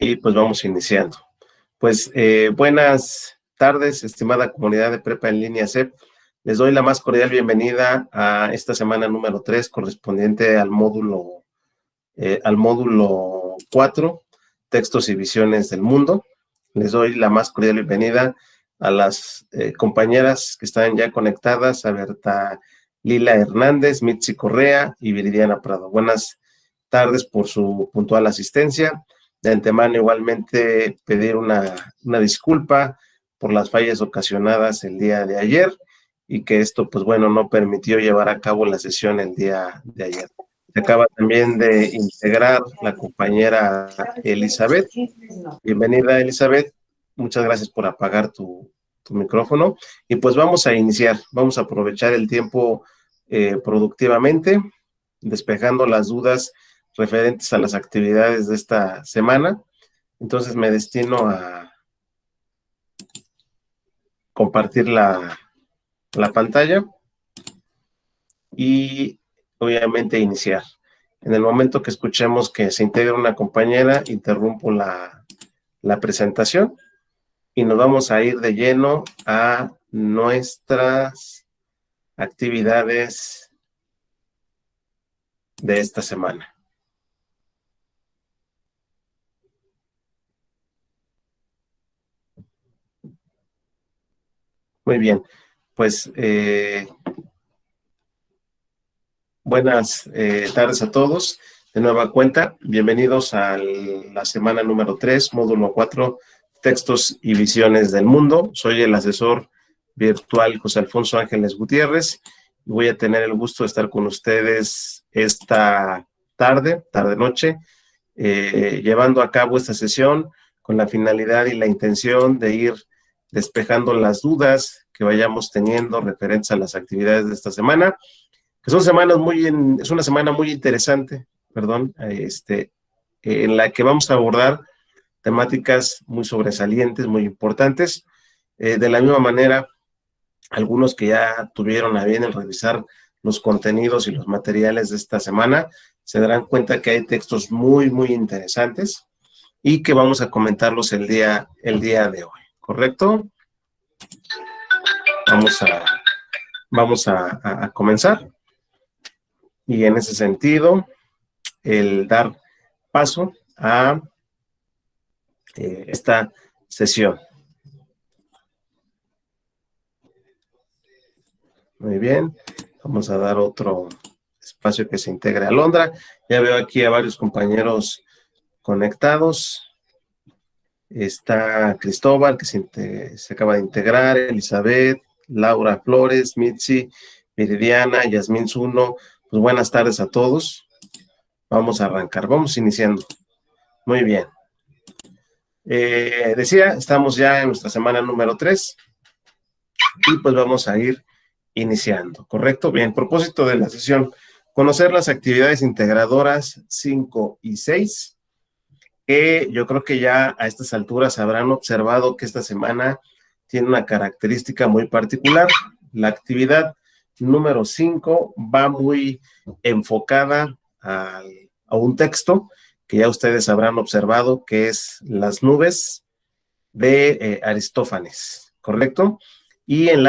Y pues vamos iniciando. Pues buenas tardes, estimada comunidad de Prepa en Línea CEP. Les doy la más cordial bienvenida a esta semana número 3, correspondiente al módulo 4, Textos y Visiones del Mundo. Les doy la más cordial bienvenida a las compañeras que están ya conectadas, a Berta Lila Hernández, Mitzi Correa y Viridiana Prado. Buenas tardes por su puntual asistencia. De antemano, igualmente, pedir una disculpa por las fallas ocasionadas el día de ayer y que esto, pues bueno, no permitió llevar a cabo la sesión el día de ayer. Se acaba también de integrar la compañera Elizabeth. Bienvenida, Elizabeth. Muchas gracias por apagar tu micrófono. Y pues vamos a iniciar. Vamos a aprovechar el tiempo productivamente, despejando las dudas referentes a las actividades de esta semana. Entonces me destino a compartir la pantalla y obviamente iniciar. En el momento que escuchemos que se integra una compañera, interrumpo la presentación y nos vamos a ir de lleno a nuestras actividades de esta semana. Muy bien, pues buenas tardes a todos. De nueva cuenta, bienvenidos a la semana número 3, módulo 4, Textos y Visiones del Mundo. Soy el asesor virtual José Alfonso Ángeles Gutiérrez y voy a tener el gusto de estar con ustedes esta tarde-noche, llevando a cabo esta sesión con la finalidad y la intención de ir despejando las dudas que vayamos teniendo referentes a las actividades de esta semana, que son semanas es una semana muy interesante, en la que vamos a abordar temáticas muy sobresalientes, muy importantes. De la misma manera, algunos que ya tuvieron a bien en revisar los contenidos y los materiales de esta semana, se darán cuenta que hay textos muy interesantes y que vamos a comentarlos el día de hoy, ¿correcto? Vamos a comenzar. Y en ese sentido, el dar paso a esta sesión. Muy bien, vamos a dar otro espacio que se integre a Londra. Ya veo aquí a varios compañeros conectados. Está Cristóbal, que se acaba de integrar, Elizabeth, Laura Flores, Mitzi, Viridiana, Yasmín Zuno. Pues buenas tardes a todos. Vamos a arrancar, vamos iniciando. Muy bien. Decía, estamos ya en nuestra semana número 3 y pues vamos a ir iniciando, ¿correcto? Bien, propósito de la sesión, conocer las actividades integradoras 5 y 6, que yo creo que ya a estas alturas habrán observado que esta semana tiene una característica muy particular. La actividad número 5 va muy enfocada a un texto que ya ustedes habrán observado, que es Las nubes de Aristófanes, ¿correcto? Y en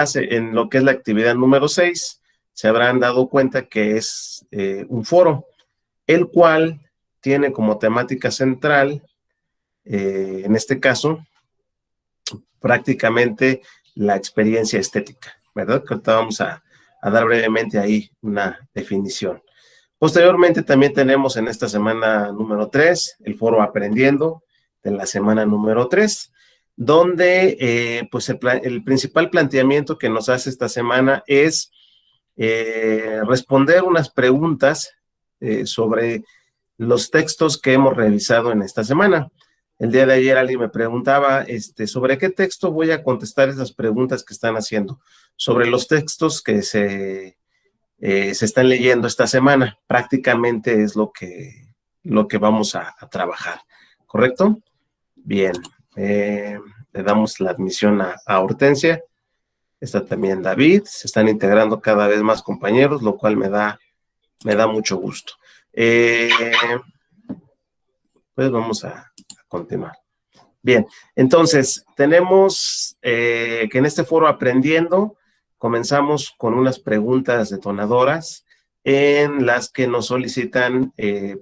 lo que es la actividad número 6, se habrán dado cuenta que es un foro, el cual tiene como temática central, en este caso, prácticamente la experiencia estética, ¿verdad? Que ahorita vamos a dar brevemente ahí una definición. Posteriormente también tenemos en esta semana número 3, el foro Aprendiendo de la semana número 3, donde pues el principal planteamiento que nos hace esta semana es responder unas preguntas sobre los textos que hemos revisado en esta semana. El día de ayer alguien me preguntaba sobre qué texto voy a contestar esas preguntas que están haciendo, sobre los textos que se están leyendo esta semana. Prácticamente es lo que vamos a trabajar, ¿correcto? Bien, le damos la admisión a Hortensia. Está también David. Se están integrando cada vez más compañeros, lo cual me da mucho gusto. Pues vamos a continuar. Bien, entonces tenemos que en este foro Aprendiendo comenzamos con unas preguntas detonadoras en las que nos solicitan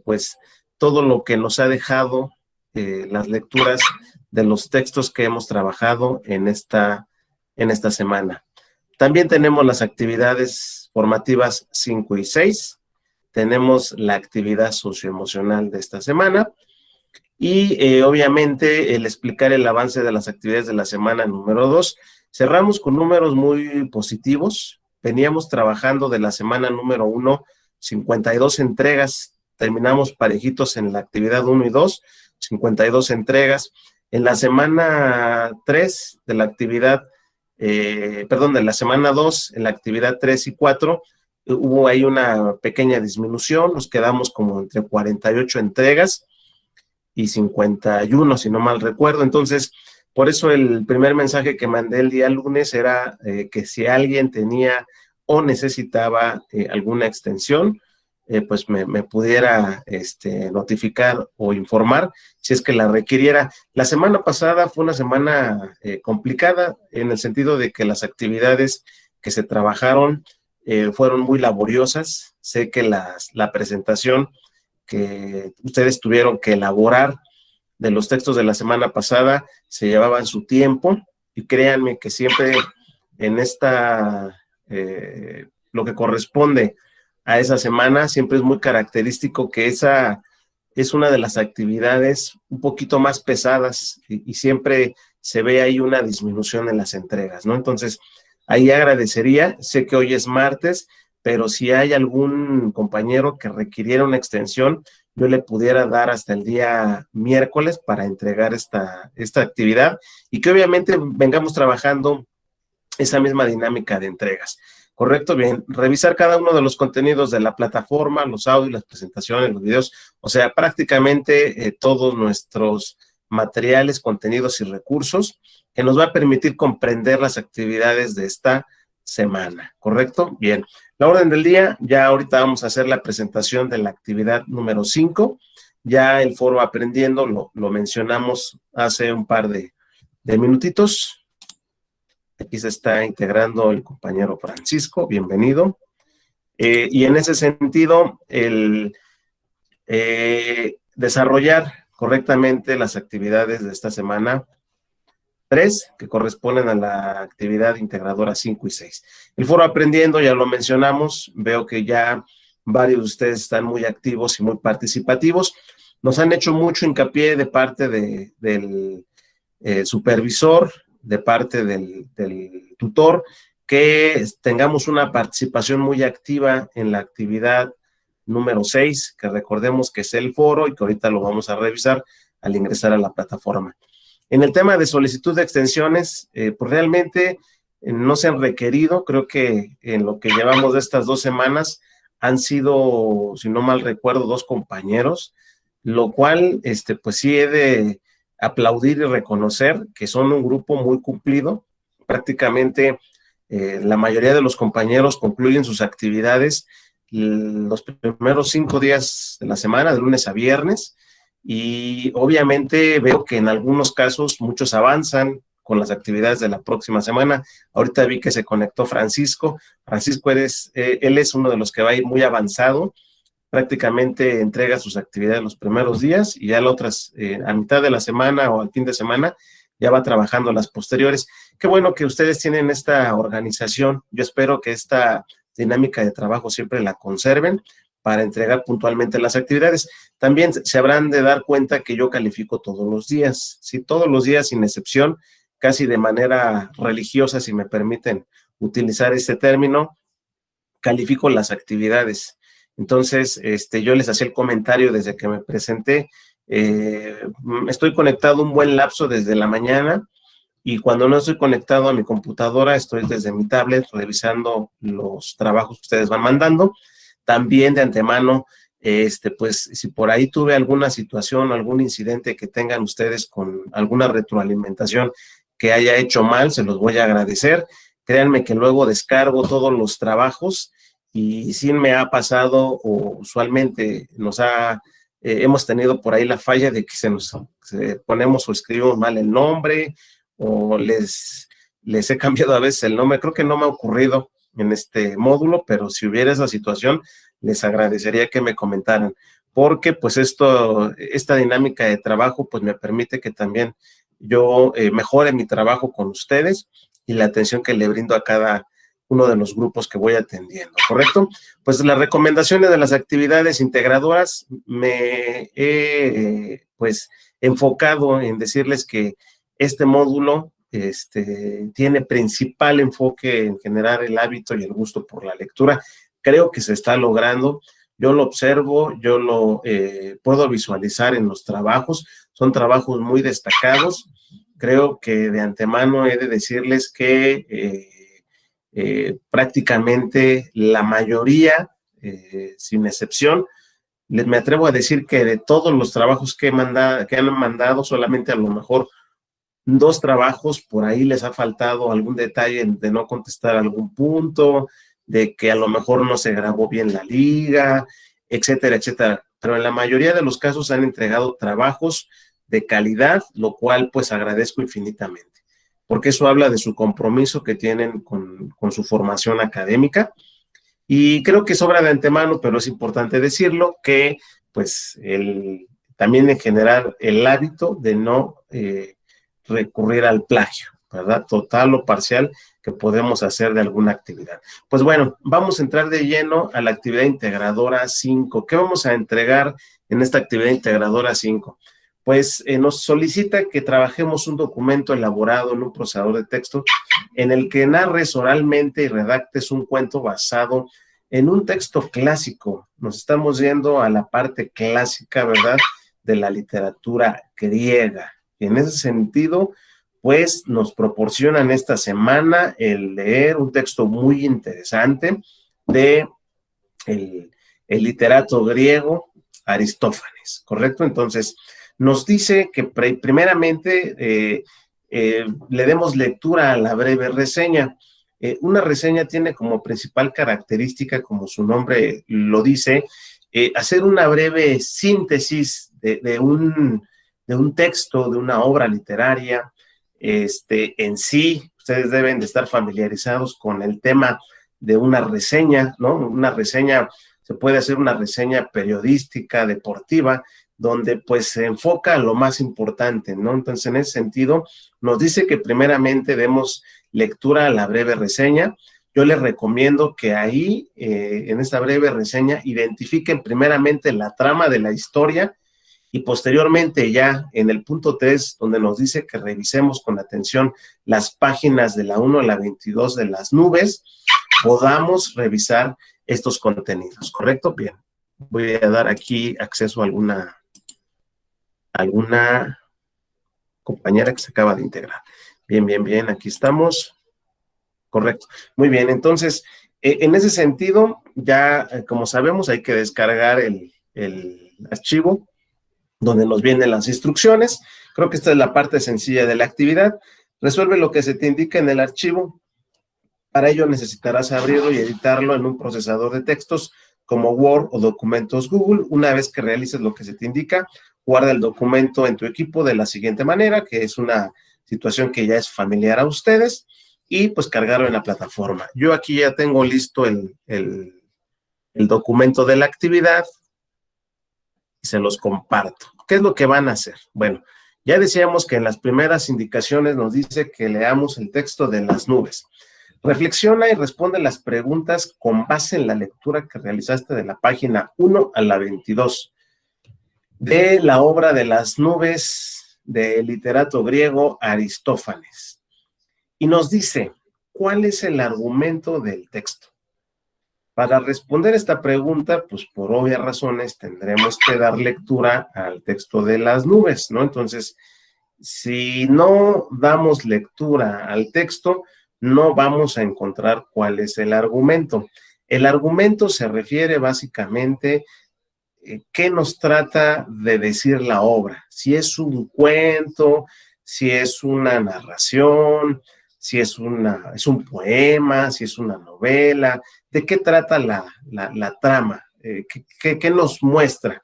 pues todo lo que nos ha dejado las lecturas de los textos que hemos trabajado en esta semana. También tenemos las actividades formativas 5 y 6, tenemos la actividad socioemocional de esta semana y obviamente el explicar el avance de las actividades de la semana número 2. Cerramos con números muy positivos, veníamos trabajando de la semana número 1, 52 entregas, terminamos parejitos en la actividad 1 y 2, 52 entregas. En la semana 3 de la actividad, de la semana 2, en la actividad 3 y 4, hubo ahí una pequeña disminución, nos quedamos como entre 48 entregas y 51, si no mal recuerdo. Entonces, por eso el primer mensaje que mandé el día lunes era que si alguien tenía o necesitaba alguna extensión, pues me pudiera notificar o informar si es que la requiriera. La semana pasada fue una semana complicada en el sentido de que las actividades que se trabajaron fueron muy laboriosas. Sé que la presentación que ustedes tuvieron que elaborar de los textos de la semana pasada se llevaban su tiempo y créanme que siempre en lo que corresponde a esa semana, siempre es muy característico que esa es una de las actividades un poquito más pesadas y siempre se ve ahí una disminución en las entregas, ¿no? Entonces, ahí agradecería, sé que hoy es martes, pero si hay algún compañero que requiriera una extensión, yo le pudiera dar hasta el día miércoles para entregar esta actividad y que obviamente vengamos trabajando esa misma dinámica de entregas. ¿Correcto? Bien, revisar cada uno de los contenidos de la plataforma, los audios, las presentaciones, los videos, o sea, prácticamente todos nuestros materiales, contenidos y recursos que nos va a permitir comprender las actividades de esta semana, ¿correcto? Bien, la orden del día, ya ahorita vamos a hacer la presentación de la actividad número 5, ya el foro Aprendiendo lo mencionamos hace un par de minutitos. Aquí se está integrando el compañero Francisco, bienvenido. Y en ese sentido, el desarrollar correctamente las actividades de esta semana 3, que corresponden a la actividad integradora 5 y 6. El foro Aprendiendo, ya lo mencionamos, veo que ya varios de ustedes están muy activos y muy participativos. Nos han hecho mucho hincapié de parte del supervisor, de parte del tutor, que tengamos una participación muy activa en la actividad número 6, que recordemos que es el foro y que ahorita lo vamos a revisar al ingresar a la plataforma. En el tema de solicitud de extensiones, pues realmente no se han requerido, creo que en lo que llevamos de estas 2 semanas han sido, si no mal recuerdo, 2 compañeros, lo cual, pues sí he de aplaudir y reconocer que son un grupo muy cumplido. Prácticamente la mayoría de los compañeros concluyen sus actividades los primeros 5 días de la semana, de lunes a viernes, y obviamente veo que en algunos casos muchos avanzan con las actividades de la próxima semana. Ahorita vi que se conectó Francisco. Francisco, él es uno de los que va a ir muy avanzado, prácticamente entrega sus actividades los primeros días y ya las otras, a mitad de la semana o al fin de semana, ya va trabajando las posteriores. Qué bueno que ustedes tienen esta organización. Yo espero que esta dinámica de trabajo siempre la conserven para entregar puntualmente las actividades. También se habrán de dar cuenta que yo califico todos los días, sí, todos los días sin excepción, casi de manera religiosa, si me permiten utilizar este término, califico las actividades. Entonces, yo les hacía el comentario desde que me presenté, estoy conectado un buen lapso desde la mañana y cuando no estoy conectado a mi computadora, estoy desde mi tablet revisando los trabajos que ustedes van mandando. También de antemano, pues si por ahí tuve alguna situación, algún incidente que tengan ustedes con alguna retroalimentación que haya hecho mal, se los voy a agradecer. Créanme que luego descargo todos los trabajos y sí me ha pasado, o usualmente nos ha hemos tenido por ahí la falla de que ponemos o escribimos mal el nombre, o les he cambiado a veces el nombre. Creo que no me ha ocurrido en este módulo, pero si hubiera esa situación, les agradecería que me comentaran, porque pues esta dinámica de trabajo pues me permite que también yo mejore mi trabajo con ustedes y la atención que le brindo a cada uno de los grupos que voy atendiendo, ¿correcto? Pues las recomendaciones de las actividades integradoras me he pues enfocado en decirles que este módulo tiene principal enfoque en generar el hábito y el gusto por la lectura. Creo que se está logrando. Yo lo observo, yo lo puedo visualizar en los trabajos. Son trabajos muy destacados. Creo que de antemano he de decirles que prácticamente la mayoría, sin excepción, me atrevo a decir que de todos los trabajos que han mandado, solamente a lo mejor 2 trabajos por ahí les ha faltado algún detalle de no contestar algún punto, de que a lo mejor no se grabó bien la liga, etcétera, etcétera. Pero en la mayoría de los casos han entregado trabajos de calidad, lo cual pues agradezco infinitamente, porque eso habla de su compromiso que tienen con su formación académica. Y creo que sobra de antemano, pero es importante decirlo, que pues también en generar el hábito de no recurrir al plagio, ¿verdad? Total o parcial que podemos hacer de alguna actividad. Pues bueno, vamos a entrar de lleno a la actividad integradora 5. ¿Qué vamos a entregar en esta actividad integradora 5? Pues nos solicita que trabajemos un documento elaborado en un procesador de texto en el que narres oralmente y redactes un cuento basado en un texto clásico. Nos estamos yendo a la parte clásica, ¿verdad?, de la literatura griega. Y en ese sentido, pues nos proporcionan esta semana el leer un texto muy interesante de el literato griego Aristófanes, ¿correcto? Entonces, nos dice que primeramente le demos lectura a la breve reseña. Una reseña tiene como principal característica, como su nombre lo dice, hacer una breve síntesis de un texto, de una obra literaria. En sí, ustedes deben de estar familiarizados con el tema de una reseña, ¿no? Una reseña, se puede hacer una reseña periodística, deportiva, donde pues se enfoca a lo más importante, ¿no? Entonces, en ese sentido, nos dice que primeramente demos lectura a la breve reseña. Yo les recomiendo que ahí, en esta breve reseña, identifiquen primeramente la trama de la historia y posteriormente ya en el punto 3, donde nos dice que revisemos con atención las páginas de la 1 a la 22 de las nubes, podamos revisar estos contenidos, ¿correcto? Bien, voy a dar aquí acceso a alguna compañera que se acaba de integrar. Bien, bien, bien, aquí estamos. Correcto. Muy bien, entonces, en ese sentido, ya como sabemos, hay que descargar el archivo donde nos vienen las instrucciones. Creo que esta es la parte sencilla de la actividad. Resuelve lo que se te indica en el archivo. Para ello necesitarás abrirlo y editarlo en un procesador de textos como Word o documentos Google. Una vez que realices lo que se te indica, guarda el documento en tu equipo de la siguiente manera, que es una situación que ya es familiar a ustedes, y pues cargarlo en la plataforma. Yo aquí ya tengo listo el documento de la actividad y se los comparto. ¿Qué es lo que van a hacer? Bueno, ya decíamos que en las primeras indicaciones nos dice que leamos el texto de las nubes. Reflexiona y responde las preguntas con base en la lectura que realizaste de la página 1 a la 22 de la obra de las nubes del literato griego Aristófanes. Y nos dice, ¿cuál es el argumento del texto? Para responder esta pregunta, pues por obvias razones tendremos que dar lectura al texto de las nubes, ¿no? Entonces, si no damos lectura al texto, no vamos a encontrar cuál es el argumento. El argumento se refiere básicamente qué nos trata de decir la obra, si es un cuento, si es una narración, si es un poema, si es una novela, de qué trata la trama, qué nos muestra.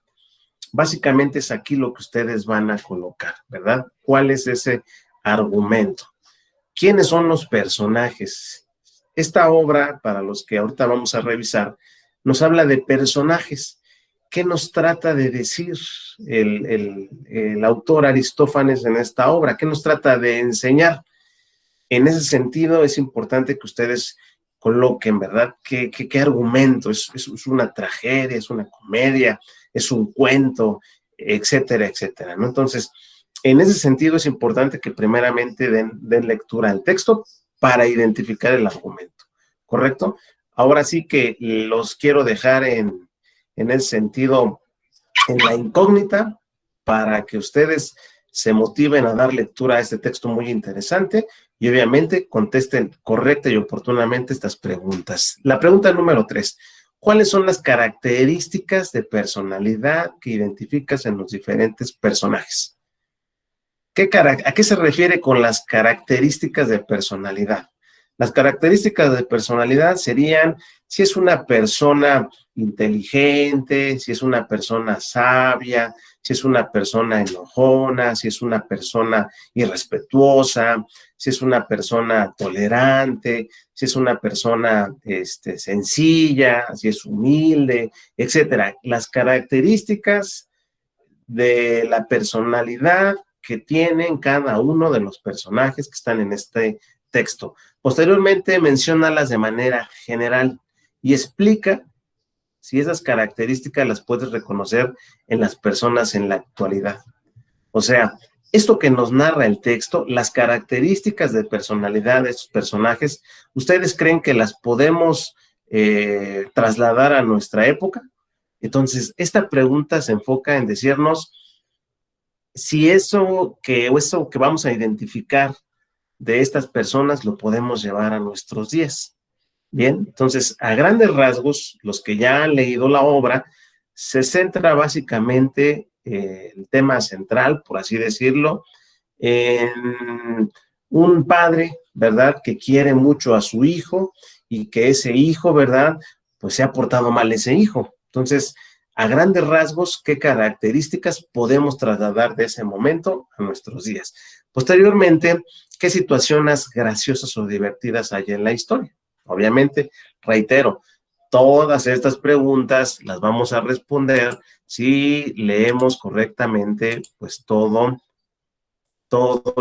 básicamente es aquí lo que ustedes van a colocar, ¿verdad? ¿Cuál es ese argumento? ¿Quiénes son los personajes? Esta obra, para los que ahorita vamos a revisar, nos habla de personajes. ¿Qué nos trata de decir el autor Aristófanes en esta obra? ¿Qué nos trata de enseñar? En ese sentido, es importante que ustedes coloquen, ¿verdad? ¿Qué argumento? ¿Es una tragedia? ¿Es una comedia? ¿Es un cuento? Etcétera, etcétera, ¿no? Entonces, en ese sentido es importante que primeramente den lectura al texto para identificar el argumento, ¿correcto? Ahora sí que los quiero dejar en ese sentido en la incógnita para que ustedes se motiven a dar lectura a este texto muy interesante y obviamente contesten correcta y oportunamente estas preguntas. La pregunta número 3. ¿Cuáles son las características de personalidad que identificas en los diferentes personajes? ¿A qué se refiere con las características de personalidad? Las características de personalidad serían si es una persona inteligente, si es una persona sabia, si es una persona enojona, si es una persona irrespetuosa, si es una persona tolerante, si es una persona sencilla, si es humilde, etcétera. Las características de la personalidad que tienen cada uno de los personajes que están en este texto. Posteriormente menciónalas de manera general y explica si esas características las puedes reconocer en las personas en la actualidad. O sea, esto que nos narra el texto, las características de personalidad de estos personajes, ¿ustedes creen que las podemos trasladar a nuestra época? Entonces, esta pregunta se enfoca en decirnos si eso que vamos a identificar de estas personas lo podemos llevar a nuestros días. Bien, entonces, a grandes rasgos, los que ya han leído la obra, se centra básicamente el tema central, por así decirlo, en un padre, ¿verdad?, que quiere mucho a su hijo y que ese hijo, ¿verdad?, pues se ha portado mal ese hijo. Entonces, a grandes rasgos, ¿qué características podemos trasladar de ese momento a nuestros días? Posteriormente, ¿qué situaciones graciosas o divertidas hay en la historia? Obviamente, reitero, todas estas preguntas las vamos a responder si leemos correctamente, pues todo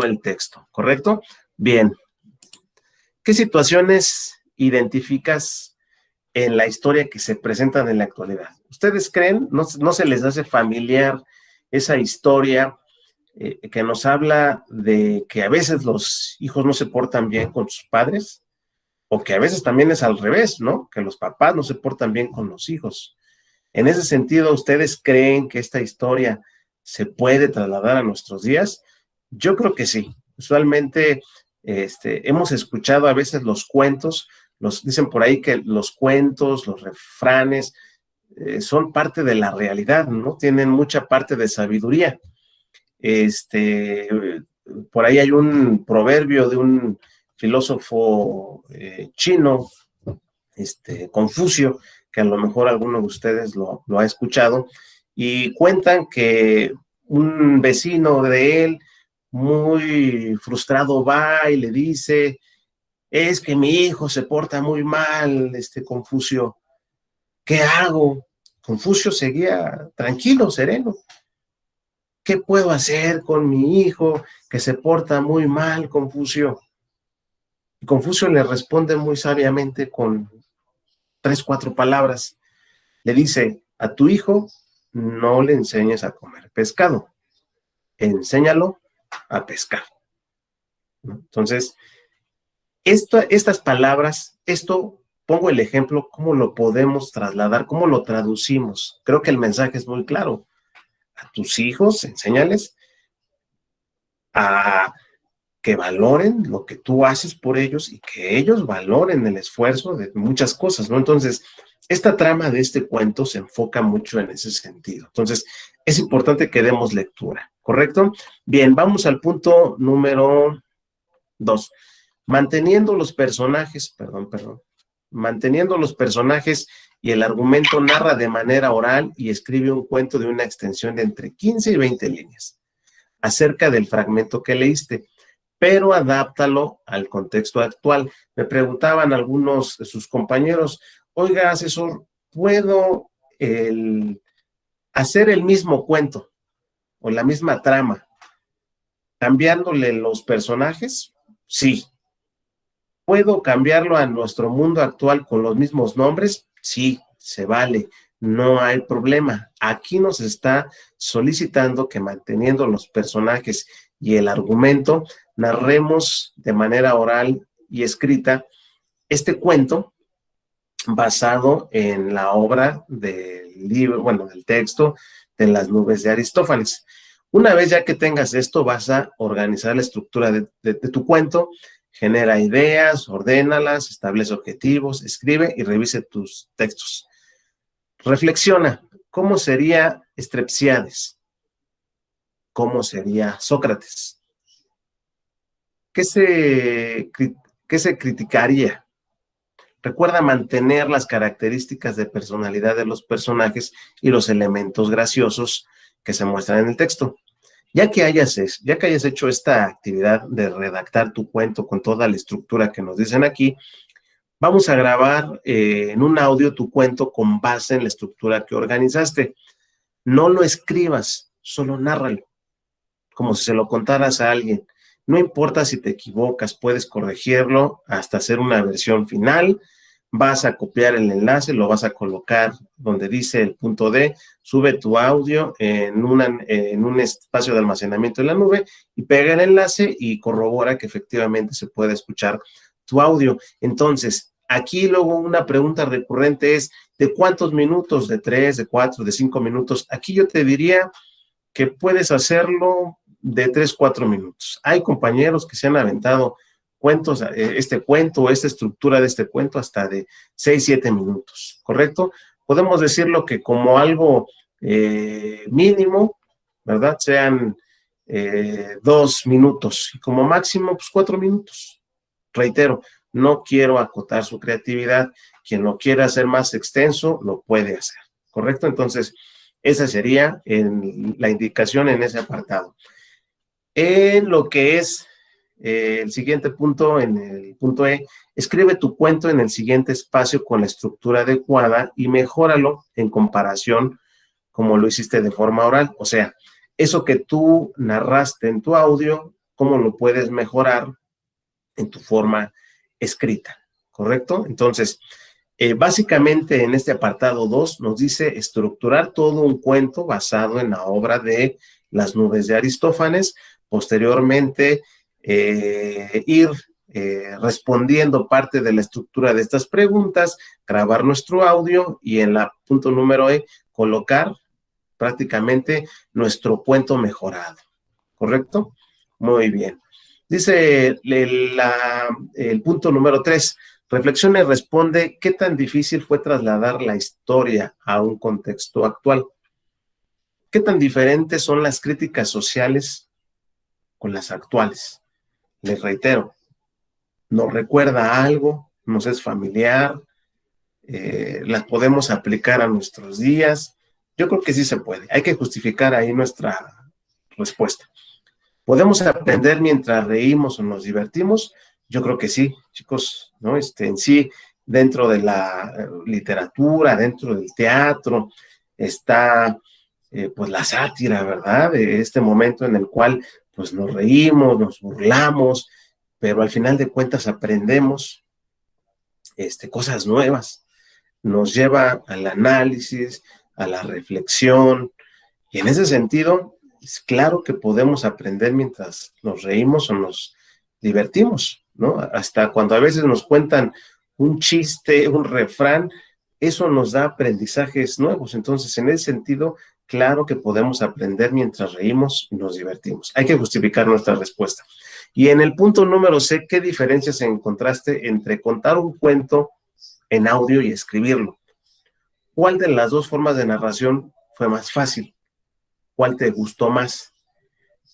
el texto, ¿correcto? Bien, ¿qué situaciones identificas en la historia que se presentan en la actualidad? ¿Ustedes creen, no se les hace familiar esa historia que nos habla de que a veces los hijos no se portan bien con sus padres? O que a veces también es al revés, ¿no? Que los papás no se portan bien con los hijos. En ese sentido, ¿ustedes creen que esta historia se puede trasladar a nuestros días? Yo creo que sí. Usualmente hemos escuchado a veces los cuentos, dicen por ahí que los cuentos, los refranes, son parte de la realidad, ¿no? Tienen mucha parte de sabiduría. Por ahí hay un proverbio de un filósofo chino, Confucio, que a lo mejor alguno de ustedes lo ha escuchado, y cuentan que un vecino de él, muy frustrado, va y le dice, es que mi hijo se porta muy mal, Confucio, ¿qué hago? Confucio seguía tranquilo, sereno. ¿Qué puedo hacer con mi hijo que se porta muy mal, Confucio? Y Confucio le responde muy sabiamente con 3, 4 palabras. Le dice, a tu hijo no le enseñes a comer pescado, enséñalo a pescar, ¿no? Entonces, estas palabras, pongo el ejemplo, ¿cómo lo podemos trasladar? ¿Cómo lo traducimos? Creo que el mensaje es muy claro. A tus hijos, enséñales a que valoren lo que tú haces por ellos y que ellos valoren el esfuerzo de muchas cosas, ¿no? Entonces, esta trama de este cuento se enfoca mucho en ese sentido. Entonces, es importante que demos lectura, ¿correcto? Bien, vamos al punto número 2. Manteniendo los personajes y el argumento narra de manera oral y escribe un cuento de una extensión de entre 15 y 20 líneas acerca del fragmento que leíste, pero adáptalo al contexto actual. Me preguntaban algunos de sus compañeros, oiga, asesor, ¿puedo hacer el mismo cuento o la misma trama, cambiándole los personajes? Sí. ¿Puedo cambiarlo a nuestro mundo actual con los mismos nombres? Sí, se vale, no hay problema. Aquí nos está solicitando que manteniendo los personajes y el argumento, narremos de manera oral y escrita este cuento basado en la obra del libro, bueno, del texto de Las nubes de Aristófanes. Una vez ya que tengas esto, vas a organizar la estructura de tu cuento, genera ideas, ordénalas, establece objetivos, escribe y revise tus textos. Reflexiona, ¿cómo sería Strepsiades? ¿Cómo sería Sócrates? ¿Qué se criticaría? Recuerda mantener las características de personalidad de los personajes y los elementos graciosos que se muestran en el texto. Ya que hayas hecho esta actividad de redactar tu cuento con toda la estructura que nos dicen aquí, vamos a grabar en un audio tu cuento con base en la estructura que organizaste. No lo escribas, solo nárralo, como si se lo contaras a alguien. No importa si te equivocas, puedes corregirlo hasta hacer una versión final. Vas a copiar el enlace, lo vas a colocar donde dice el punto D, sube tu audio en un espacio de almacenamiento en la nube y pega el enlace y corrobora que efectivamente se puede escuchar tu audio. Entonces, aquí luego una pregunta recurrente es, ¿de cuántos minutos? ¿De 3, de 4, de 5 minutos? Aquí yo te diría que puedes hacerlo de 3, 4 minutos. Hay compañeros que se han aventado cuentos, esta estructura de este cuento hasta de 6, 7 minutos, ¿correcto? Podemos decirlo que como algo mínimo, ¿verdad? Sean 2 minutos y como máximo, pues 4 minutos. Reitero, no quiero acotar su creatividad. Quien lo quiera hacer más extenso, lo puede hacer, ¿correcto? Entonces, esa sería la indicación en ese apartado. En lo que es el siguiente punto, en el punto E, escribe tu cuento en el siguiente espacio con la estructura adecuada y mejóralo en comparación como lo hiciste de forma oral. O sea, eso que tú narraste en tu audio, ¿cómo lo puedes mejorar en tu forma escrita? ¿Correcto? Entonces, básicamente en este apartado 2 nos dice estructurar todo un cuento basado en la obra de Las nubes de Aristófanes, posteriormente ir respondiendo parte de la estructura de estas preguntas, grabar nuestro audio y en la punto número E colocar prácticamente nuestro cuento mejorado, ¿correcto? Muy bien. Dice el punto número 3, reflexiona y responde qué tan difícil fue trasladar la historia a un contexto actual. ¿Qué tan diferentes son las críticas sociales con las actuales? Les reitero, nos recuerda algo, nos es familiar, las podemos aplicar a nuestros días. Yo creo que sí se puede. Hay que justificar ahí nuestra respuesta. ¿Podemos aprender mientras reímos o nos divertimos? Yo creo que sí, chicos, ¿no? En sí, dentro de la literatura, dentro del teatro, está pues la sátira, ¿verdad? De este momento en el cual pues nos reímos, nos burlamos, pero al final de cuentas aprendemos cosas nuevas. Nos lleva al análisis, a la reflexión, y en ese sentido, es claro que podemos aprender mientras nos reímos o nos divertimos, ¿no? Hasta cuando a veces nos cuentan un chiste, un refrán, eso nos da aprendizajes nuevos. Entonces, en ese sentido, claro que podemos aprender mientras reímos y nos divertimos. Hay que justificar nuestra respuesta. Y en el punto número C, ¿qué diferencias encontraste entre contar un cuento en audio y escribirlo? ¿Cuál de las dos formas de narración fue más fácil? ¿Cuál te gustó más?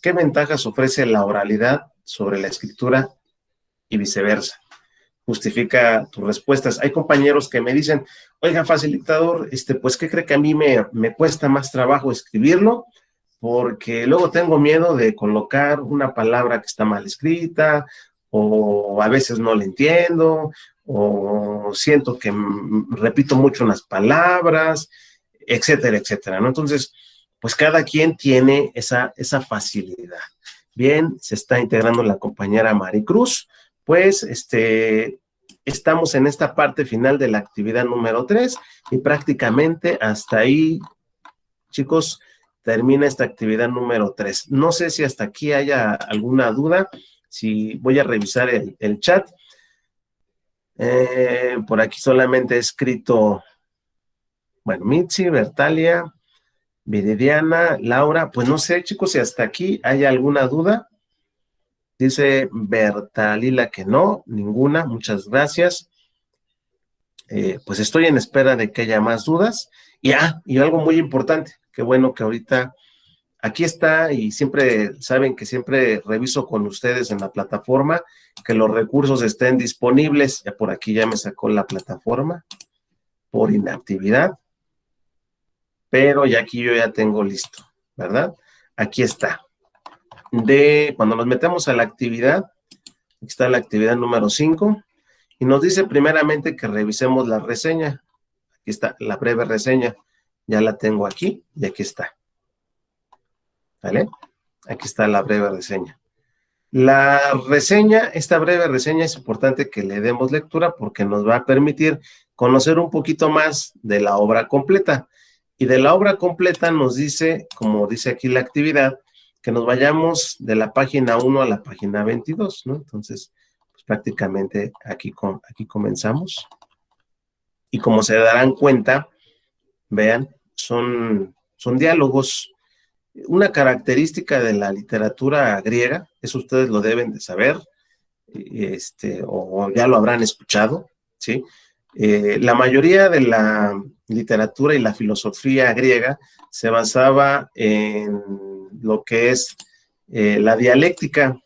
¿Qué ventajas ofrece la oralidad sobre la escritura y viceversa? justifica tus respuestas. Hay compañeros que me dicen, oiga, facilitador, pues, ¿qué cree que a mí me cuesta más trabajo escribirlo? Porque luego tengo miedo de colocar una palabra que está mal escrita, o a veces no la entiendo, o siento que repito mucho unas palabras, etcétera, etcétera, ¿no? Entonces, pues cada quien tiene esa facilidad. Bien, se está integrando la compañera Maricruz, pues estamos en esta parte final de la actividad número 3 y prácticamente hasta ahí, chicos, termina esta actividad número 3. No sé si hasta aquí haya alguna duda, si voy a revisar el chat. Por aquí solamente he escrito, bueno, Mitzi, Bertalia, Viridiana, Laura, pues no sé, chicos, si hasta aquí hay alguna duda. Dice Bertalila que no, ninguna, muchas gracias. Pues estoy en espera de que haya más dudas. Y algo muy importante, qué bueno que ahorita aquí está, y siempre saben que siempre reviso con ustedes en la plataforma que los recursos estén disponibles. Ya por aquí ya me sacó la plataforma por inactividad, pero ya aquí yo ya tengo listo, ¿verdad? Aquí está. Cuando nos metemos a la actividad, aquí está la actividad número 5, y nos dice primeramente que revisemos la reseña. Aquí está la breve reseña, ya la tengo aquí, y aquí está. ¿Vale? Aquí está la breve reseña. La reseña, esta breve reseña es importante que le demos lectura porque nos va a permitir conocer un poquito más de la obra completa. Y de la obra completa nos dice, como dice aquí la actividad, que nos vayamos de la página 1 a la página 22, ¿no? Entonces, pues prácticamente aquí comenzamos. Y como se darán cuenta, vean, son diálogos. Una característica de la literatura griega, eso ustedes lo deben de saber, o ya lo habrán escuchado, ¿sí? La mayoría de la literatura y la filosofía griega se basaba en lo que es la dialéctica.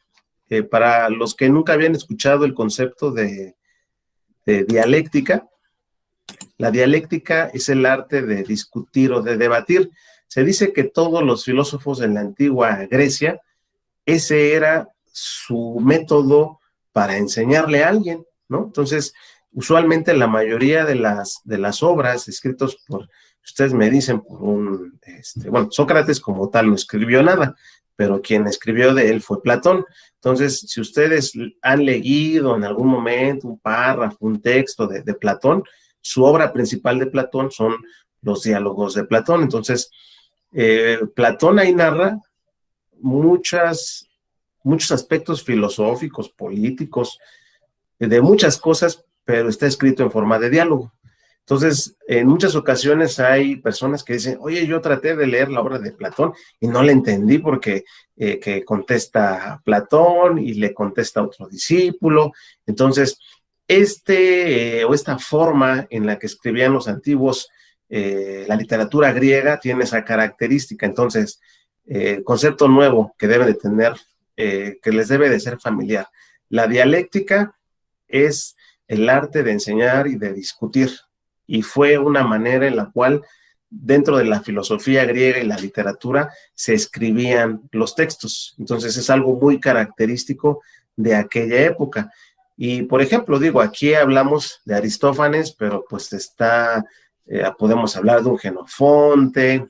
Para los que nunca habían escuchado el concepto de dialéctica, la dialéctica es el arte de discutir o de debatir. Se dice que todos los filósofos en la antigua Grecia, ese era su método para enseñarle a alguien, ¿no? Entonces, usualmente la mayoría de las obras escritas por, ustedes me dicen, por bueno, Sócrates como tal no escribió nada, pero quien escribió de él fue Platón. Entonces, si ustedes han leído en algún momento un párrafo, un texto de Platón, su obra principal de Platón son los diálogos de Platón. Entonces, Platón ahí narra muchos aspectos filosóficos, políticos, de muchas cosas, pero está escrito en forma de diálogo. Entonces, en muchas ocasiones hay personas que dicen, oye, yo traté de leer la obra de Platón y no la entendí porque que contesta Platón y le contesta otro discípulo. Entonces, esta forma en la que escribían los antiguos, la literatura griega tiene esa característica. Entonces, concepto nuevo que debe de tener, que les debe de ser familiar. La dialéctica es el arte de enseñar y de discutir, y fue una manera en la cual dentro de la filosofía griega y la literatura se escribían los textos. Entonces es algo muy característico de aquella época. Y por ejemplo, digo, aquí hablamos de Aristófanes, pero pues podemos hablar de un Jenofonte,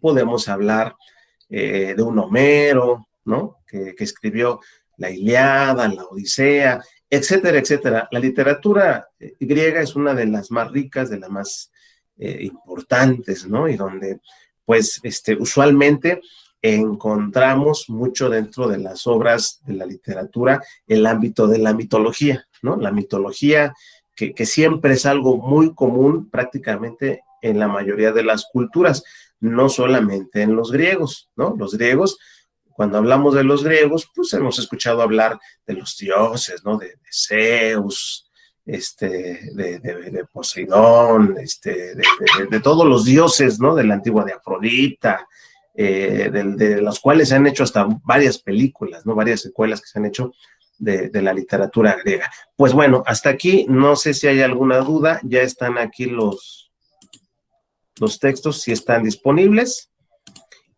podemos hablar de un Homero, ¿no? Que escribió la Ilíada, la Odisea, etcétera, etcétera. La literatura griega es una de las más ricas, de las más importantes, ¿no? Y donde, pues, usualmente encontramos mucho dentro de las obras de la literatura el ámbito de la mitología, ¿no? La mitología que siempre es algo muy común prácticamente en la mayoría de las culturas, no solamente en los griegos, ¿no? Los griegos, cuando hablamos de los griegos, pues hemos escuchado hablar de los dioses, ¿no? De Zeus, de Poseidón, de todos los dioses, ¿no? De la antigua, de Afrodita, de los cuales se han hecho hasta varias películas, ¿no? Varias secuelas que se han hecho de la literatura griega. Pues bueno, hasta aquí, no sé si hay alguna duda, ya están aquí los textos, si están disponibles.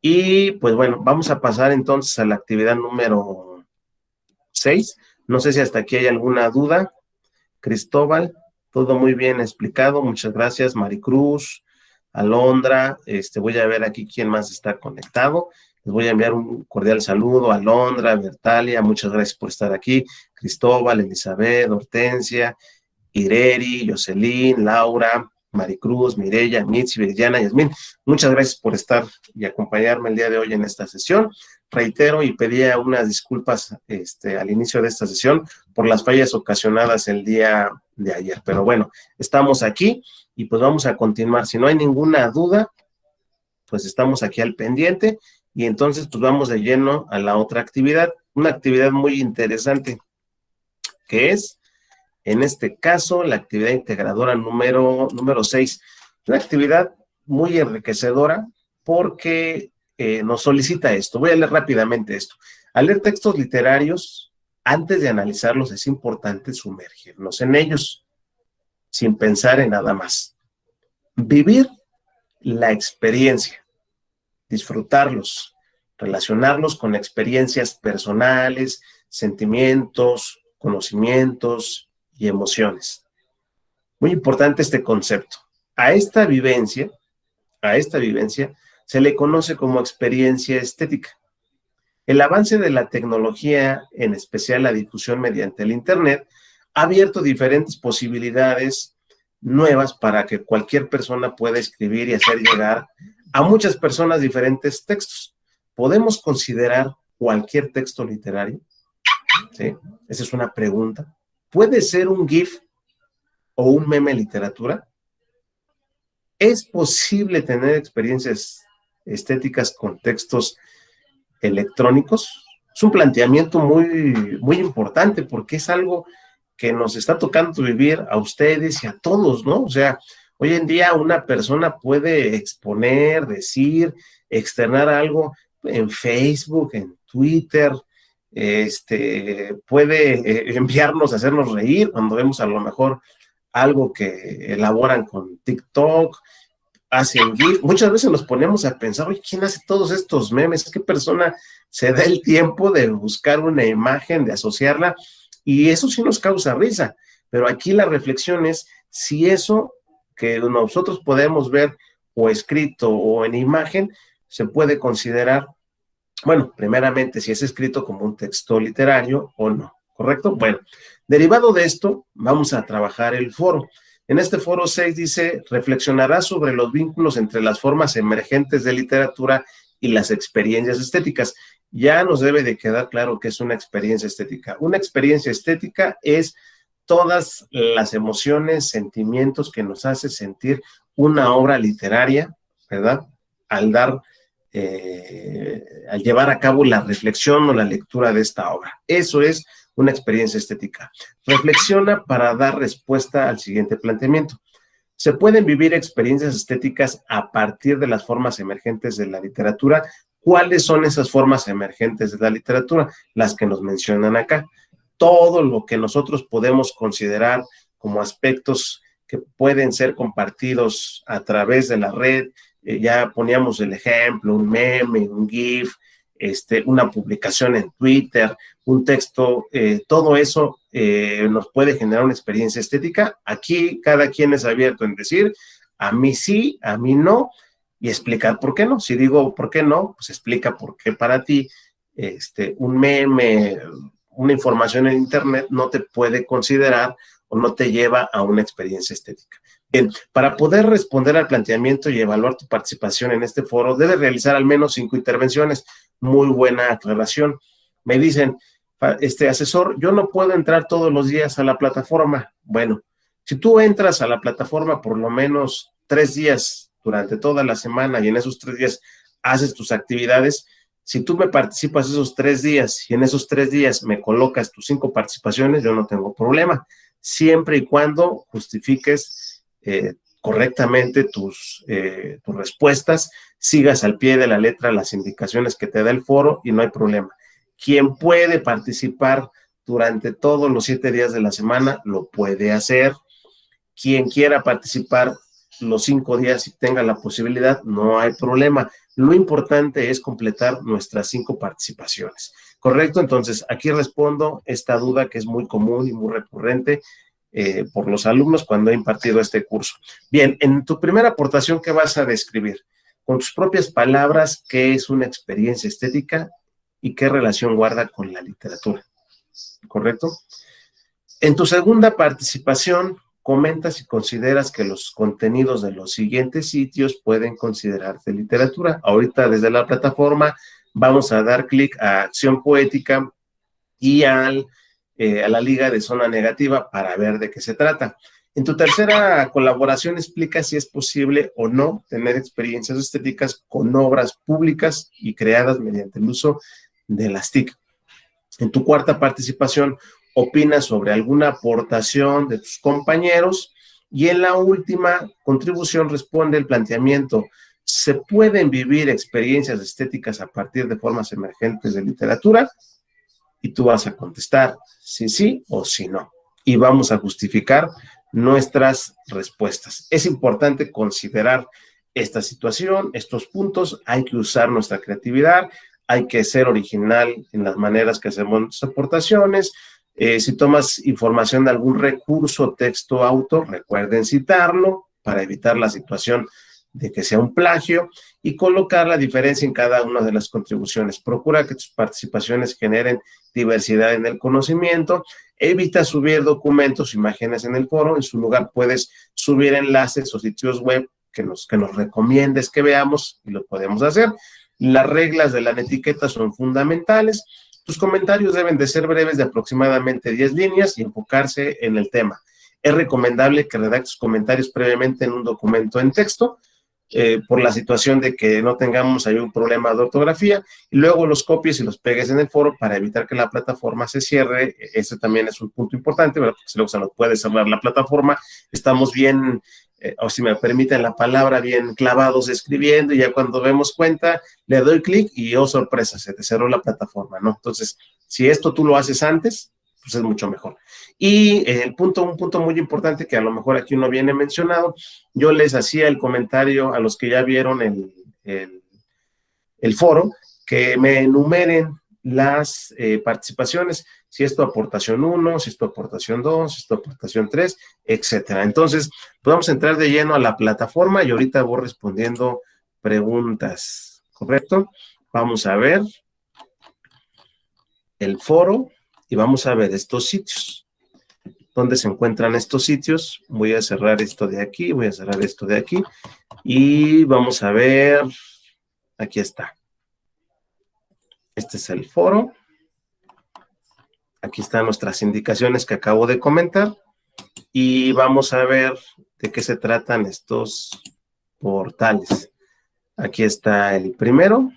Y pues bueno, vamos a pasar entonces a la actividad número 6. No sé si hasta aquí hay alguna duda. Cristóbal, todo muy bien explicado, muchas gracias. Maricruz, Alondra, voy a ver aquí quién más está conectado. Les voy a enviar un cordial saludo a Alondra, Bertalia, muchas gracias por estar aquí. Cristóbal, Elizabeth, Hortensia, Ireri, Jocelyn, Laura, Maricruz, Mireya, Mitzi, Viridiana, Yasmín, muchas gracias por estar y acompañarme el día de hoy en esta sesión. Reitero y pedía unas disculpas al inicio de esta sesión por las fallas ocasionadas el día de ayer, pero bueno, estamos aquí y pues vamos a continuar. Si no hay ninguna duda, pues estamos aquí al pendiente y entonces pues vamos de lleno a la otra actividad, una actividad muy interesante que es, en este caso, la actividad integradora número 6. Una actividad muy enriquecedora porque nos solicita esto. Voy a leer rápidamente esto. Al leer textos literarios, antes de analizarlos, es importante sumergirnos en ellos, sin pensar en nada más. Vivir la experiencia, disfrutarlos, relacionarlos con experiencias personales, sentimientos, conocimientos y emociones. Muy importante este concepto. A esta vivencia se le conoce como experiencia estética. El avance de la tecnología, en especial la difusión mediante el Internet, ha abierto diferentes posibilidades nuevas para que cualquier persona pueda escribir y hacer llegar a muchas personas diferentes textos. ¿Podemos considerar cualquier texto literario? ¿Sí? Esa es una pregunta. ¿Puede ser un GIF o un meme literatura? ¿Es posible tener experiencias estéticas con textos electrónicos? Es un planteamiento muy, muy importante porque es algo que nos está tocando vivir a ustedes y a todos, ¿no? O sea, hoy en día una persona puede exponer, decir, externar algo en Facebook, en Twitter, puede enviarnos, hacernos reír cuando vemos a lo mejor algo que elaboran con TikTok, hacen GIF. Muchas veces nos ponemos a pensar, oye, ¿quién hace todos estos memes? ¿Qué persona se da el tiempo de buscar una imagen, de asociarla? Y eso sí nos causa risa, pero aquí la reflexión es si eso que nosotros podemos ver o escrito o en imagen se puede considerar, bueno, primeramente si es escrito como un texto literario o no, ¿correcto? Bueno, derivado de esto, vamos a trabajar el foro. En este foro 6 dice, reflexionará sobre los vínculos entre las formas emergentes de literatura y las experiencias estéticas. Ya nos debe de quedar claro que es una experiencia estética. Una experiencia estética es todas las emociones, sentimientos que nos hace sentir una obra literaria, ¿verdad? Al llevar a cabo la reflexión o la lectura de esta obra. Eso es una experiencia estética. Reflexiona para dar respuesta al siguiente planteamiento. ¿Se pueden vivir experiencias estéticas a partir de las formas emergentes de la literatura? ¿Cuáles son esas formas emergentes de la literatura? Las que nos mencionan acá. Todo lo que nosotros podemos considerar como aspectos que pueden ser compartidos a través de la red, ya poníamos el ejemplo, un meme, un GIF, una publicación en Twitter, un texto, todo eso nos puede generar una experiencia estética. Aquí cada quien es abierto en decir, a mí sí, a mí no, y explicar por qué no. Si digo por qué no, pues explica por qué para ti un meme, una información en Internet no te puede considerar o no te lleva a una experiencia estética. Bien, para poder responder al planteamiento y evaluar tu participación en este foro, debes realizar al menos 5 intervenciones. Muy buena aclaración. Me dicen, asesor, yo no puedo entrar todos los días a la plataforma. Bueno, si tú entras a la plataforma por lo menos 3 días durante toda la semana y en esos 3 días haces tus actividades, si tú me participas esos 3 días y en esos 3 días me colocas tus 5 participaciones, yo no tengo problema, siempre y cuando justifiques correctamente tus respuestas, sigas al pie de la letra las indicaciones que te da el foro y no hay problema. Quien puede participar durante todos los 7 días de la semana lo puede hacer. Quien quiera participar los 5 días y tenga la posibilidad, no hay problema. Lo importante es completar nuestras 5 participaciones. ¿Correcto? Entonces, aquí respondo esta duda que es muy común y muy recurrente por los alumnos cuando he impartido este curso. Bien, en tu primera aportación, ¿qué vas a describir? Con tus propias palabras, ¿qué es una experiencia estética y qué relación guarda con la literatura? ¿Correcto? En tu segunda participación, comenta si consideras que los contenidos de los siguientes sitios pueden considerarse literatura. Ahorita desde la plataforma vamos a dar clic a Acción Poética y a la Liga de Zona Negativa para ver de qué se trata. En tu tercera colaboración explica si es posible o no tener experiencias estéticas con obras públicas y creadas mediante el uso de las TIC. En tu cuarta participación, opina sobre alguna aportación de tus compañeros y en la última contribución responde el planteamiento: ¿se pueden vivir experiencias estéticas a partir de formas emergentes de literatura? Y tú vas a contestar si sí o si no. Y vamos a justificar nuestras respuestas. Es importante considerar esta situación, estos puntos, hay que usar nuestra creatividad, hay que ser original en las maneras que hacemos nuestras aportaciones. Si tomas información de algún recurso, texto, autor, recuerden citarlo para evitar la situación de que sea un plagio y colocar la diferencia en cada una de las contribuciones. Procura que tus participaciones generen diversidad en el conocimiento. Evita subir documentos, imágenes en el foro. En su lugar puedes subir enlaces o sitios web que nos recomiendes que veamos y lo podemos hacer. Las reglas de la etiqueta son fundamentales. Tus comentarios deben de ser breves, de aproximadamente 10 líneas y enfocarse en el tema. Es recomendable que redactes comentarios previamente en un documento en texto, por la situación de que no tengamos ahí un problema de ortografía, y luego los copies y los pegues en el foro para evitar que la plataforma se cierre. Ese también es un punto importante, ¿verdad? Porque si luego se nos puede cerrar la plataforma, estamos bien, o si me permiten la palabra, bien clavados escribiendo, y ya cuando vemos cuenta, le doy clic y oh sorpresa, se te cerró la plataforma, ¿no? Entonces, si esto tú lo haces antes, pues es mucho mejor. Y un punto muy importante que a lo mejor aquí no viene mencionado, yo les hacía el comentario a los que ya vieron el foro, que me enumeren las participaciones, si es tu aportación 1, si es tu aportación 2, si es tu aportación 3, etcétera. Entonces, podemos entrar de lleno a la plataforma y ahorita voy respondiendo preguntas, ¿correcto? Vamos a ver el foro y vamos a ver estos sitios. ¿Dónde se encuentran estos sitios? Voy a cerrar esto de aquí, voy a cerrar esto de aquí y vamos a ver, aquí está. Este es el foro. Aquí están nuestras indicaciones que acabo de comentar y vamos a ver de qué se tratan estos portales. Aquí está el primero.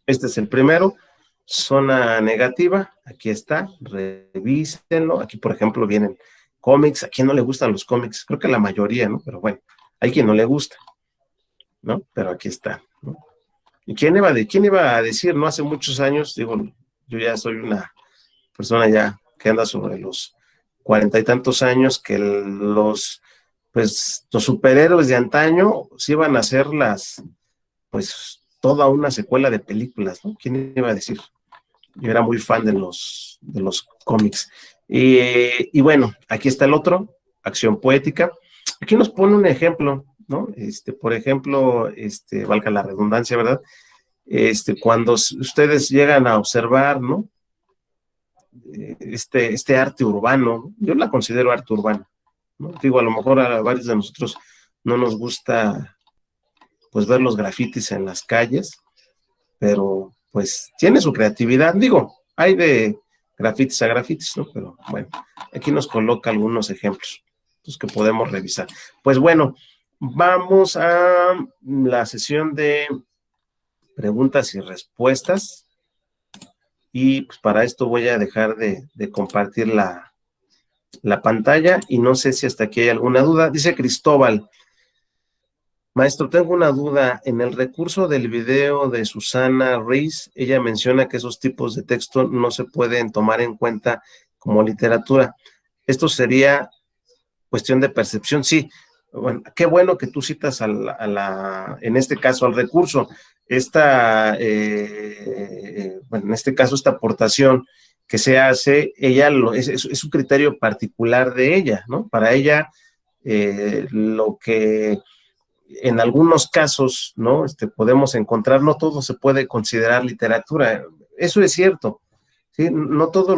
Este es el primero. Zona negativa, aquí está, revísenlo. Aquí, por ejemplo, vienen cómics. ¿A quién no le gustan los cómics? Creo que la mayoría, ¿no? Pero bueno, hay quien no le gusta, ¿no? Pero aquí está, ¿no? ¿Y quién iba a decir, no? Hace muchos años, digo, yo ya soy una persona ya que anda sobre los 40 y tantos años, que los superhéroes de antaño se iban a hacer toda una secuela de películas, ¿no? ¿Quién iba a decir? Yo era muy fan de los cómics. Y bueno, aquí está el otro, Acción Poética. Aquí nos pone un ejemplo, ¿no? Por ejemplo, valga la redundancia, ¿verdad? Cuando ustedes llegan a observar, ¿no? Este arte urbano, yo la considero arte urbano, ¿no? Digo, a lo mejor a varios de nosotros no nos gusta, pues, ver los grafitis en las calles, pero pues tiene su creatividad. Digo, hay de grafitis a grafitis, ¿no? Pero bueno, aquí nos coloca algunos ejemplos que podemos revisar. Pues bueno, vamos a la sesión de preguntas y respuestas y pues para esto voy a dejar de compartir la pantalla y no sé si hasta aquí hay alguna duda. Dice Cristóbal, Maestro, tengo una duda. En el recurso del video de Susana Reis, ella menciona que esos tipos de texto no se pueden tomar en cuenta como literatura. ¿Esto sería cuestión de percepción? Sí. Bueno, qué bueno que tú citas en este caso, al recurso. Bueno, en este caso, esta aportación que se hace, es un criterio particular de ella, ¿no? Para ella, lo que en algunos casos, ¿no? Podemos encontrar, no todo se puede considerar literatura. Eso es cierto, ¿sí? No todos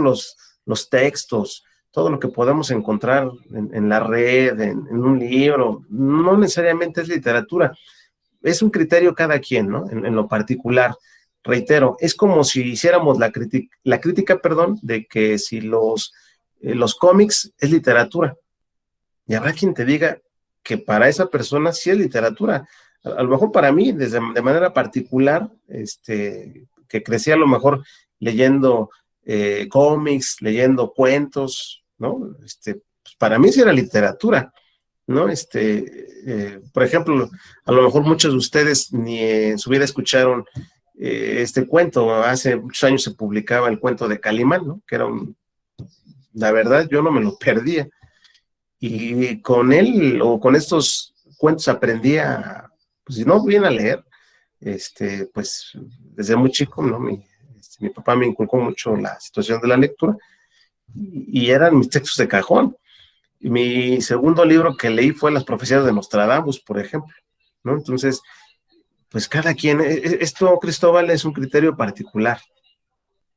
los textos, todo lo que podemos encontrar en la red, en un libro, no necesariamente es literatura. Es un criterio cada quien, ¿no? En lo particular. Reitero, es como si hiciéramos la crítica, perdón, de que si los cómics es literatura. Y habrá quien te diga que para esa persona sí es literatura. A lo mejor para mí, de manera particular, que crecí a lo mejor leyendo cómics, leyendo cuentos, ¿no? Pues para mí sí era literatura, ¿no? Por ejemplo, a lo mejor muchos de ustedes ni en su vida escucharon este cuento. Hace muchos años se publicaba el cuento de Calimán, ¿no? Que era la verdad, yo no me lo perdía. Y con él o con estos cuentos aprendí pues si no bien a leer, pues desde muy chico, ¿no? Mi papá me inculcó mucho la situación de la lectura y eran mis textos de cajón. Y mi segundo libro que leí fue Las profecías de Nostradamus, por ejemplo, ¿no? Entonces, pues cada quien, esto, Cristóbal, es un criterio particular,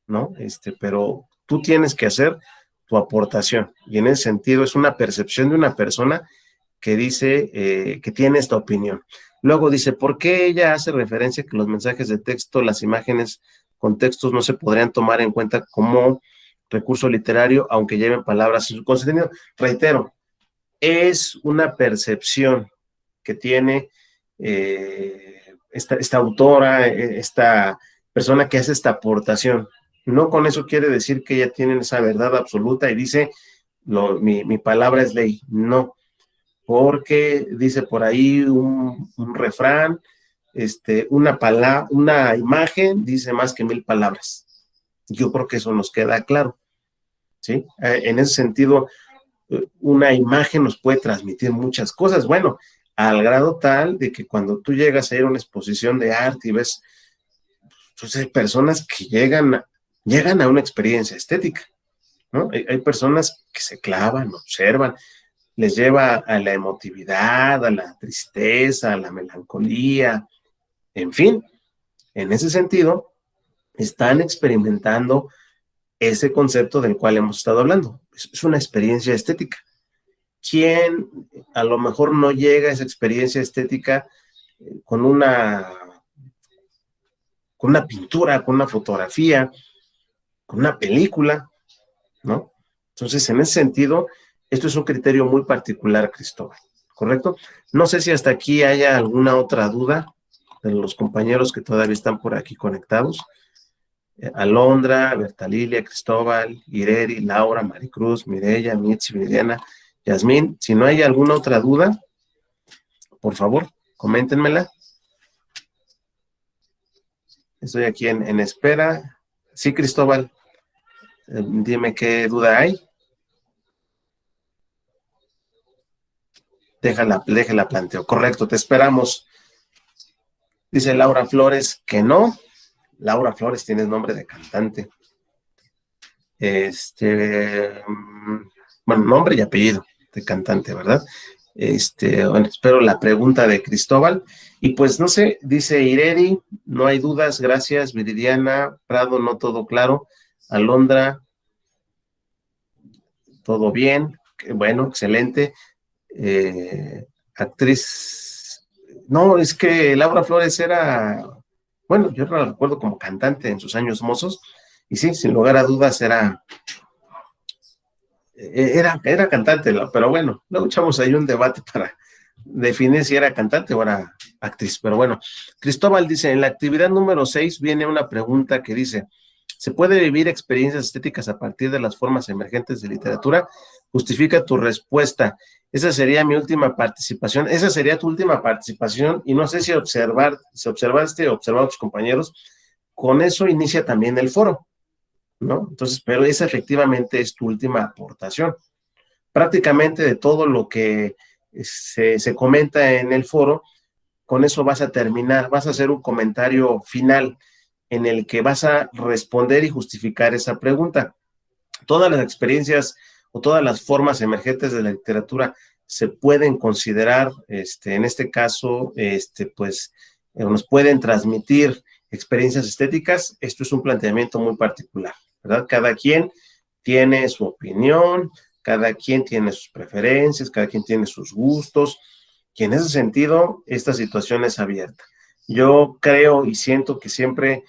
¿no? Pero tú tienes que hacer tu aportación y en ese sentido es una percepción de una persona que dice que tiene esta opinión. Luego dice, ¿por qué ella hace referencia a que los mensajes de texto, las imágenes con textos no se podrían tomar en cuenta como recurso literario, aunque lleven palabras en su contenido? Reitero, es una percepción que tiene esta autora, esta persona que hace esta aportación. No con eso quiere decir que ella tiene esa verdad absoluta y dice, mi palabra es ley. No, porque dice por ahí un refrán, una imagen dice más que 1000 palabras. Yo creo que eso nos queda claro, ¿sí? En ese sentido, una imagen nos puede transmitir muchas cosas, bueno, al grado tal de que cuando tú llegas a ir a una exposición de arte y ves, pues hay personas que llegan a una experiencia estética, ¿no? Hay personas que se clavan, observan, les lleva a la emotividad, a la tristeza, a la melancolía, en fin, en ese sentido, están experimentando ese concepto del cual hemos estado hablando. Es una experiencia estética. ¿Quién a lo mejor no llega a esa experiencia estética con una pintura, con una fotografía, con una película, ¿no? Entonces, en ese sentido, esto es un criterio muy particular, Cristóbal, ¿correcto? No sé si hasta aquí haya alguna otra duda de los compañeros que todavía están por aquí conectados. Alondra, Bertalilia, Cristóbal, Ireri, Laura, Maricruz, Mireya, Mitzi, Viridiana, Yasmín. Si no hay alguna otra duda, por favor, coméntenmela. Estoy aquí en espera. Sí, Cristóbal, dime qué duda hay. Déjala planteo. Correcto, te esperamos. Dice Laura Flores que no. Laura Flores, tienes nombre de cantante. Bueno, nombre y apellido de cantante, ¿verdad? Bueno, espero la pregunta de Cristóbal. Y pues no sé, dice Ireri, no hay dudas, gracias. Viridiana, Prado, no todo claro. Alondra, todo bien. Bueno, excelente. Actriz. No, es que Laura Flores bueno, yo la recuerdo como cantante en sus años mozos. Y sí, sin lugar a dudas era cantante, pero bueno, luego echamos ahí un debate para definir si era cantante o era actriz, pero bueno. Cristóbal dice, en la actividad número 6 viene una pregunta que dice, ¿Se puede vivir experiencias estéticas a partir de las formas emergentes de literatura? Justifica tu respuesta. Esa sería mi última participación. Esa sería tu última participación y no sé si observaste o observar a tus compañeros. Con eso inicia también el foro, ¿no? Entonces, pero esa efectivamente es tu última aportación. Prácticamente de todo lo que se comenta en el foro, con eso vas a terminar, vas a hacer un comentario final en el que vas a responder y justificar esa pregunta. Todas las experiencias o todas las formas emergentes de la literatura se pueden considerar, en este caso, pues, nos pueden transmitir experiencias estéticas. Esto es un planteamiento muy particular, ¿verdad? Cada quien tiene su opinión, cada quien tiene sus preferencias, cada quien tiene sus gustos, y en ese sentido, esta situación es abierta. Yo creo y siento que siempre,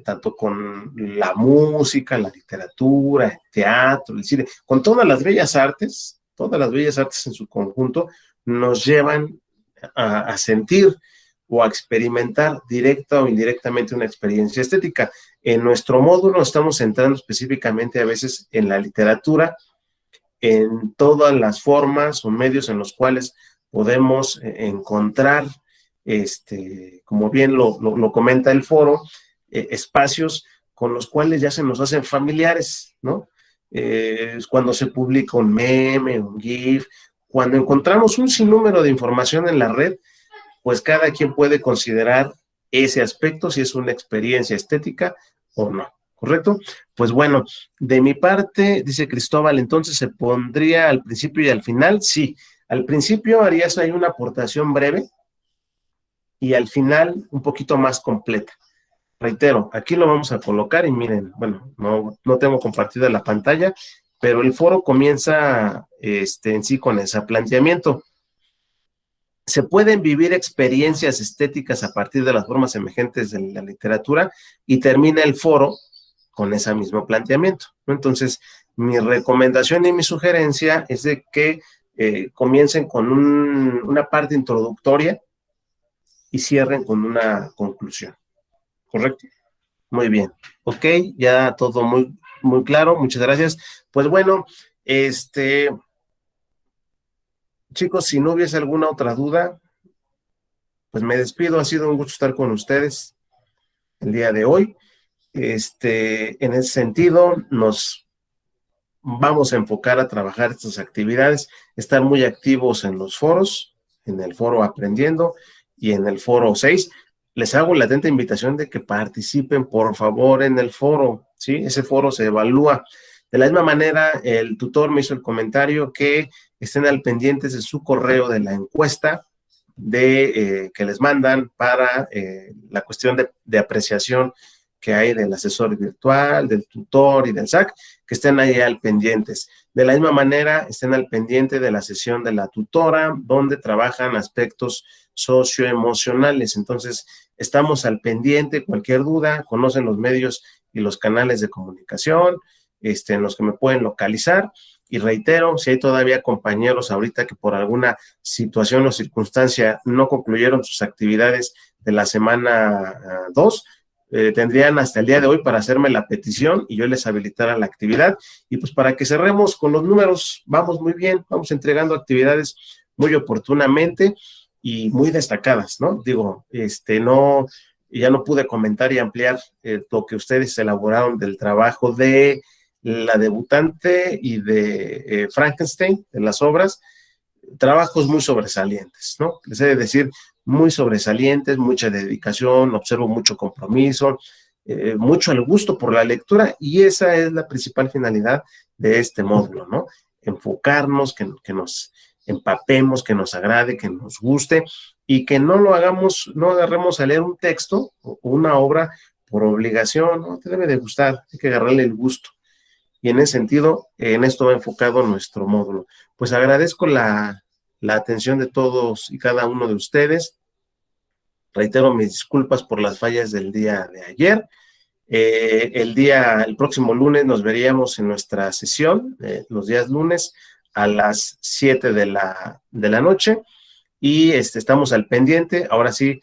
tanto con la música, la literatura, el teatro, el cine, con todas las bellas artes en su conjunto, nos llevan a sentir o a experimentar directa o indirectamente una experiencia estética. En nuestro módulo estamos centrando específicamente a veces en la literatura, en todas las formas o medios en los cuales podemos encontrar, como bien lo comenta el foro, espacios con los cuales ya se nos hacen familiares, ¿no? Cuando se publica un meme, un GIF, cuando encontramos un sinnúmero de información en la red, pues cada quien puede considerar ese aspecto, si es una experiencia estética o no, ¿correcto? Pues bueno, de mi parte, dice Cristóbal, entonces se pondría al principio y al final. Sí, al principio harías ahí una aportación breve y al final un poquito más completa. Reitero, aquí lo vamos a colocar y miren, bueno, no tengo compartida la pantalla, pero el foro comienza en sí con ese planteamiento. Se pueden vivir experiencias estéticas a partir de las formas emergentes de la literatura y termina el foro con ese mismo planteamiento, ¿no? Entonces, mi recomendación y mi sugerencia es de que comiencen con una parte introductoria y cierren con una conclusión, ¿correcto? Muy bien, ok, ya todo muy, muy claro, muchas gracias. Pues bueno, chicos, si no hubiese alguna otra duda, pues me despido, ha sido un gusto estar con ustedes el día de hoy. En ese sentido, nos vamos a enfocar a trabajar estas actividades, estar muy activos en los foros, en el foro Aprendiendo y en el foro 6. Les hago la atenta invitación de que participen, por favor, en el foro, ¿sí? Ese foro se evalúa. De la misma manera, el tutor me hizo el comentario que estén al pendientes de su correo de la encuesta que les mandan para la cuestión de apreciación que hay del asesor virtual, del tutor y del SAC, que estén ahí al pendientes. De la misma manera, estén al pendiente de la sesión de la tutora, donde trabajan aspectos socioemocionales. Entonces, estamos al pendiente, cualquier duda, conocen los medios y los canales de comunicación, en los que me pueden localizar. Y reitero, si hay todavía compañeros ahorita que por alguna situación o circunstancia no concluyeron sus actividades de la semana 2, tendrían hasta el día de hoy para hacerme la petición y yo les habilitara la actividad. Y pues para que cerremos con los números, vamos muy bien, vamos entregando actividades muy oportunamente y muy destacadas, ¿no? Digo, ya no pude comentar y ampliar lo que ustedes elaboraron del trabajo de la debutante y de Frankenstein, de las obras, trabajos muy sobresalientes, ¿no? Les he de decir, muy sobresalientes, mucha dedicación, observo mucho compromiso, mucho el gusto por la lectura, y esa es la principal finalidad de este módulo, ¿no? Enfocarnos, que nos empapemos, que nos agrade, que nos guste, y que no lo hagamos, no agarremos a leer un texto o una obra por obligación, no te debe de gustar, hay que agarrarle el gusto. Y en ese sentido, en esto va enfocado nuestro módulo. Pues agradezco la atención de todos y cada uno de ustedes. Reitero mis disculpas por las fallas del día de ayer. El próximo lunes nos veríamos en nuestra sesión, los días lunes a las 7 de la noche. Y estamos al pendiente. Ahora sí,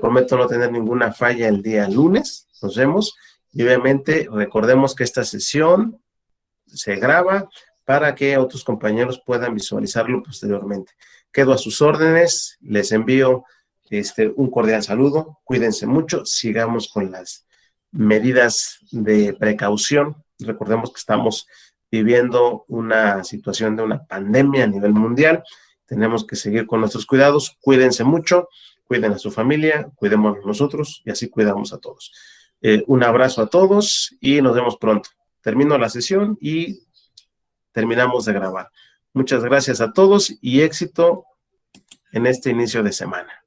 prometo no tener ninguna falla el día lunes. Nos vemos. Y obviamente recordemos que esta sesión se graba para que otros compañeros puedan visualizarlo posteriormente. Quedo a sus órdenes, les envío un cordial saludo, cuídense mucho, sigamos con las medidas de precaución. Recordemos que estamos viviendo una situación de una pandemia a nivel mundial, tenemos que seguir con nuestros cuidados, cuídense mucho, cuiden a su familia, cuidemos nosotros y así cuidamos a todos. Un abrazo a todos y nos vemos pronto. Termino la sesión y terminamos de grabar. Muchas gracias a todos y éxito en este inicio de semana.